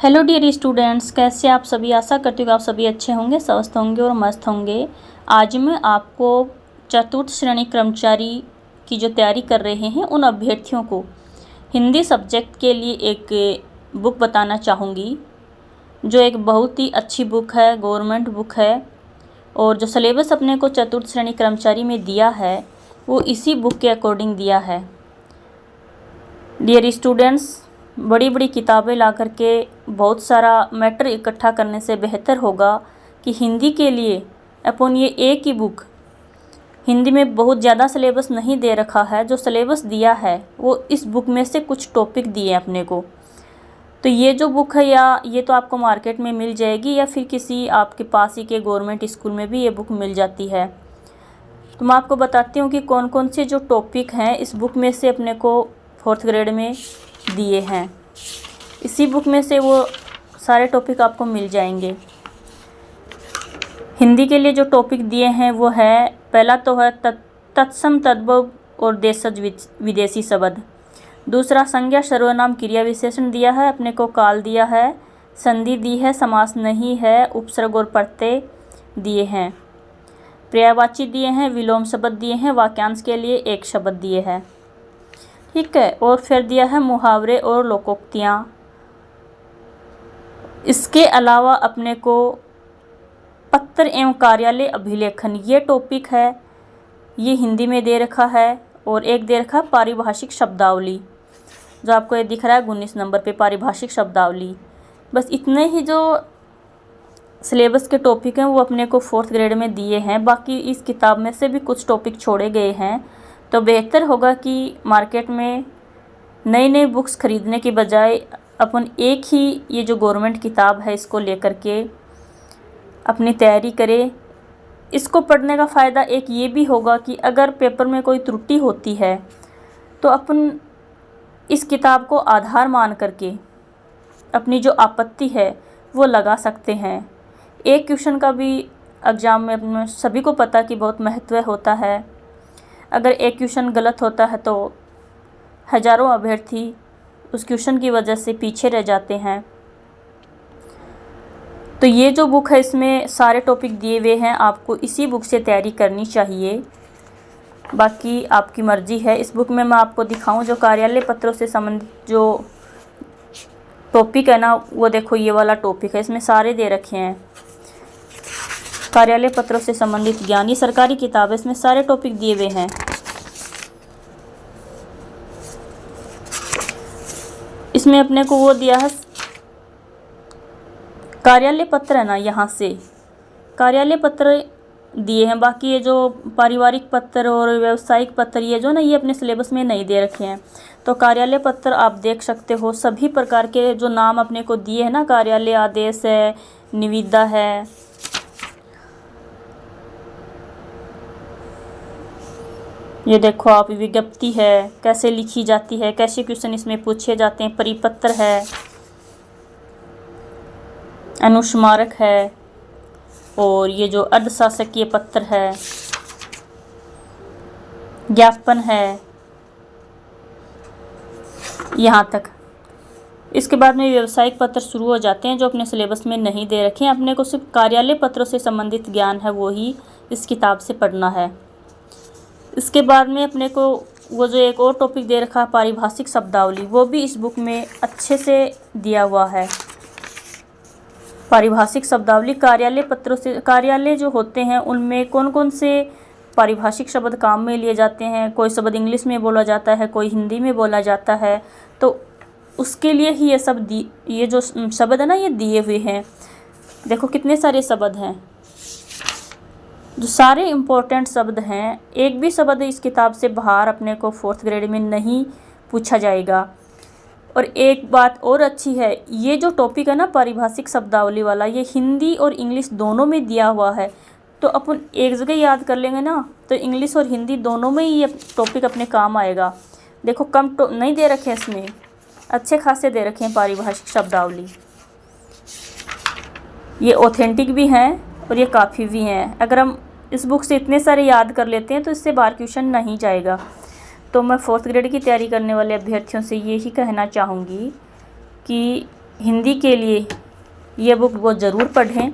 Hello dear students, कैसे आप सभी। आशा करती हूँ कि आप सभी अच्छे होंगे, स्वस्थ होंगे और मस्त होंगे। आज मैं आपको चतुर्थ श्रेणी कर्मचारी की जो तैयारी कर रहे हैं उन अभ्यर्थियों को हिंदी सब्जेक्ट के लिए एक बुक बताना चाहूँगी, जो एक बहुत ही अच्छी बुक है, गवर्नमेंट बुक है। और जो सिलेबस अपने को चतुर्थ श्रेणी कर्मचारी में दिया है वो इसी बुक के अकॉर्डिंग दिया है। डियर स्टूडेंट्स, बड़ी बड़ी किताबें ला कर के बहुत सारा मैटर इकट्ठा करने से बेहतर होगा कि हिंदी के लिए अपन ये एक ही बुक, हिंदी में बहुत ज़्यादा सिलेबस नहीं दे रखा है, जो सिलेबस दिया है वो इस बुक में से कुछ टॉपिक दिए अपने को। तो ये जो बुक है या ये तो आपको मार्केट में मिल जाएगी या फिर किसी आपके पास ही के गवर्नमेंट स्कूल में भी ये बुक मिल जाती है। तो मैं आपको बताती हूँ कि कौन कौन से जो टॉपिक हैं इस बुक में से अपने को 4th ग्रेड में दिए हैं। इसी बुक में से वो सारे टॉपिक आपको मिल जाएंगे। हिंदी के लिए जो टॉपिक दिए हैं वो है, पहला तो है तत्सम तद्भव और देशज विदेशी शब्द। दूसरा, संज्ञा सर्वनाम क्रिया विशेषण दिया है अपने को, काल दिया है, संधि दी है, समास नहीं है, उपसर्ग और प्रत्यय दिए हैं, पर्यायवाची दिए हैं, विलोम शब्द दिए हैं, वाक्यांश के लिए एक शब्द दिए हैं। ठीक है। और फिर दिया है मुहावरे और लोकोक्तियाँ। इसके अलावा अपने को पत्र एवं कार्यालय अभिलेखन ये टॉपिक है, ये हिंदी में दे रखा है। और एक दे रखा पारिभाषिक शब्दावली, जो आपको ये दिख रहा है 19 नंबर पे, पारिभाषिक शब्दावली। बस इतने ही जो सिलेबस के टॉपिक हैं वो अपने को 4th ग्रेड में दिए हैं। बाकी इस किताब में से भी कुछ टॉपिक छोड़े गए हैं। तो बेहतर होगा कि मार्केट में नई नई बुक्स ख़रीदने की बजाय अपन एक ही ये जो गवर्नमेंट किताब है इसको लेकर के अपनी तैयारी करें। इसको पढ़ने का फ़ायदा एक ये भी होगा कि अगर पेपर में कोई त्रुटि होती है तो अपन इस किताब को आधार मान करके अपनी जो आपत्ति है वो लगा सकते हैं। एक क्वेश्चन का भी एग्ज़ाम में अपने सभी को पता कि बहुत महत्व होता है। अगर एक क्वेश्चन गलत होता है तो हज़ारों अभ्यर्थी उस क्वेश्चन की वजह से पीछे रह जाते हैं। तो ये जो बुक है इसमें सारे टॉपिक दिए हुए हैं, आपको इसी बुक से तैयारी करनी चाहिए। बाकी आपकी मर्ज़ी है। इस बुक में मैं आपको दिखाऊं जो कार्यालय पत्रों से संबंधित जो टॉपिक है ना, वो देखो ये वाला टॉपिक है, इसमें सारे दे रखे हैं। कार्यालय पत्रों से संबंधित ज्ञान, ये सरकारी किताब है, इसमें सारे टॉपिक दिए हुए हैं। इसमें अपने को वो दिया है कार्यालय पत्र है ना, यहाँ से कार्यालय पत्र दिए हैं। बाकी ये जो पारिवारिक पत्र और व्यावसायिक पत्र ये जो ना, ये अपने सिलेबस में नहीं दे रखे हैं। तो कार्यालय पत्र आप देख सकते हो, सभी प्रकार के जो नाम अपने को दिए हैं ना, कार्यालय आदेश है, निविदा है, ये देखो आप, विज्ञप्ति है, कैसे लिखी जाती है, कैसे क्वेश्चन इसमें पूछे जाते हैं, परिपत्र है, अनुस्मारक है, और ये जो अर्धशासकीय पत्र है, ज्ञापन है, यहाँ तक। इसके बाद में व्यावसायिक पत्र शुरू हो जाते हैं जो अपने सिलेबस में नहीं दे रखे हैं। अपने को सिर्फ कार्यालय पत्रों से संबंधित ज्ञान है वो ही इस किताब से पढ़ना है। इसके बाद में अपने को वो जो एक और टॉपिक दे रखा है पारिभाषिक शब्दावली, वो भी इस बुक में अच्छे से दिया हुआ है। पारिभाषिक शब्दावली, कार्यालय पत्रों से, कार्यालय जो होते हैं उनमें कौन कौन से पारिभाषिक शब्द काम में लिए जाते हैं, कोई शब्द इंग्लिश में बोला जाता है, कोई हिंदी में बोला जाता है, तो उसके लिए ही ये जो शब्द है ना ये दिए हुए हैं। देखो कितने सारे शब्द हैं, जो सारे इम्पोर्टेंट शब्द हैं। एक भी शब्द इस किताब से बाहर अपने को 4th ग्रेड में नहीं पूछा जाएगा। और एक बात और अच्छी है, ये जो टॉपिक है ना पारिभाषिक शब्दावली वाला, ये हिंदी और इंग्लिश दोनों में दिया हुआ है। तो अपन एक जगह याद कर लेंगे ना, तो इंग्लिश और हिंदी दोनों में ही ये टॉपिक अपने काम आएगा। देखो कम नहीं दे रखे हैं इसमें, अच्छे खासे दे रखे हैं पारिभाषिक शब्दावली। ये ऑथेंटिक भी हैं और ये काफ़ी भी हैं। अगर हम इस बुक से इतने सारे याद कर लेते हैं तो इससे बाहर क्वेश्चन नहीं जाएगा। तो मैं 4th ग्रेड की तैयारी करने वाले अभ्यर्थियों से यही कहना चाहूँगी कि हिंदी के लिए ये बुक वो ज़रूर पढ़ें।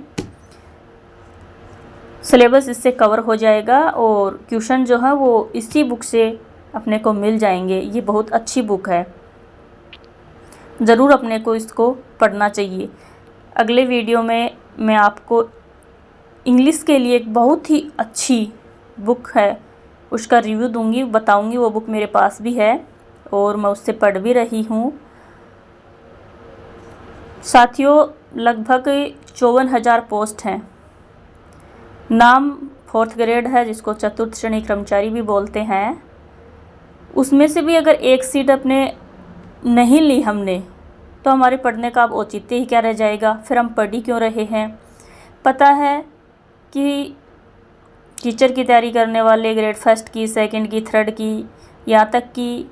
सिलेबस इससे कवर हो जाएगा और क्वेश्चन जो है वो इसी बुक से अपने को मिल जाएंगे। ये बहुत अच्छी बुक है, ज़रूर अपने को इसको पढ़ना चाहिए। अगले वीडियो में मैं आपको इंग्लिश के लिए एक बहुत ही अच्छी बुक है उसका रिव्यू दूंगी, बताऊंगी। वो बुक मेरे पास भी है और मैं उससे पढ़ भी रही हूँ। साथियों, लगभग 54,000 पोस्ट हैं। नाम 4th ग्रेड है, जिसको चतुर्थ श्रेणी कर्मचारी भी बोलते हैं। उसमें से भी अगर एक सीट अपने नहीं ली हमने तो हमारे पढ़ने का अब औचित्य ही क्या रह जाएगा, फिर हम पढ़ ही क्यों रहे हैं। पता है कि टीचर की तैयारी करने वाले ग्रेड 1 की, 2 की, 3 की, यहाँ तक कि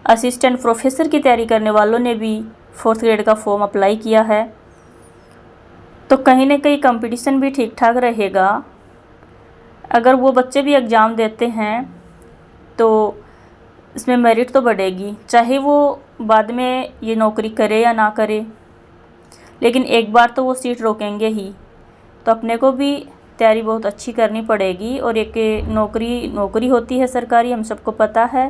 असिस्टेंट प्रोफेसर की तैयारी करने वालों ने भी 4th ग्रेड का फॉर्म अप्लाई किया है। तो कहीं ना कहीं कंपटीशन भी ठीक ठाक रहेगा। अगर वो बच्चे भी एग्ज़ाम देते हैं तो इसमें मेरिट तो बढ़ेगी, चाहे वो बाद में ये नौकरी करे या ना करे, लेकिन एक बार तो वो सीट रोकेंगे ही। तो अपने को भी तैयारी बहुत अच्छी करनी पड़ेगी और एक नौकरी होती है सरकारी, हम सबको पता है।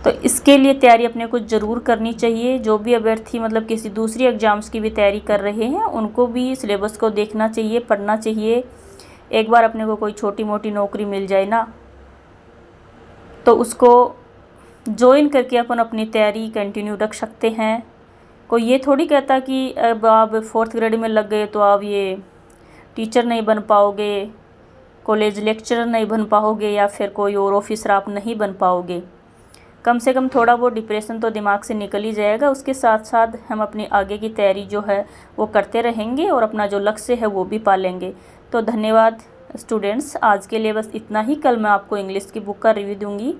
तो इसके लिए तैयारी अपने को ज़रूर करनी चाहिए। जो भी अभ्यर्थी मतलब किसी दूसरी एग्ज़ाम्स की भी तैयारी कर रहे हैं, उनको भी सिलेबस को देखना चाहिए, पढ़ना चाहिए। एक बार अपने को कोई छोटी मोटी नौकरी मिल जाए ना, तो उसको ज्वाइन करके अपन अपनी तैयारी कंटिन्यू रख सकते हैं। कोई ये थोड़ी कहता कि अब आप 4th ग्रेड में लग गए तो आप ये टीचर नहीं बन पाओगे, कॉलेज लेक्चरर नहीं बन पाओगे, या फिर कोई और ऑफिसर आप नहीं बन पाओगे। कम से कम थोड़ा वो डिप्रेशन तो दिमाग से निकल ही जाएगा। उसके साथ साथ हम अपनी आगे की तैयारी जो है वो करते रहेंगे और अपना जो लक्ष्य है वो भी पालेंगे। तो धन्यवाद स्टूडेंट्स, आज के लिए बस इतना ही। कल मैं आपको इंग्लिश की बुक का रिव्यू दूंगी।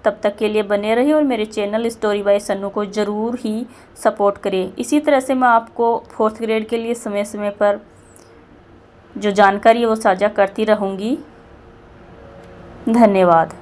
तब तक के लिए बने रहिए और मेरे चैनल स्टोरी बाय सन्नू को ज़रूर ही सपोर्ट करें। इसी तरह से मैं आपको 4th ग्रेड के लिए समय समय पर जो जानकारी है वो साझा करती रहूँगी। धन्यवाद।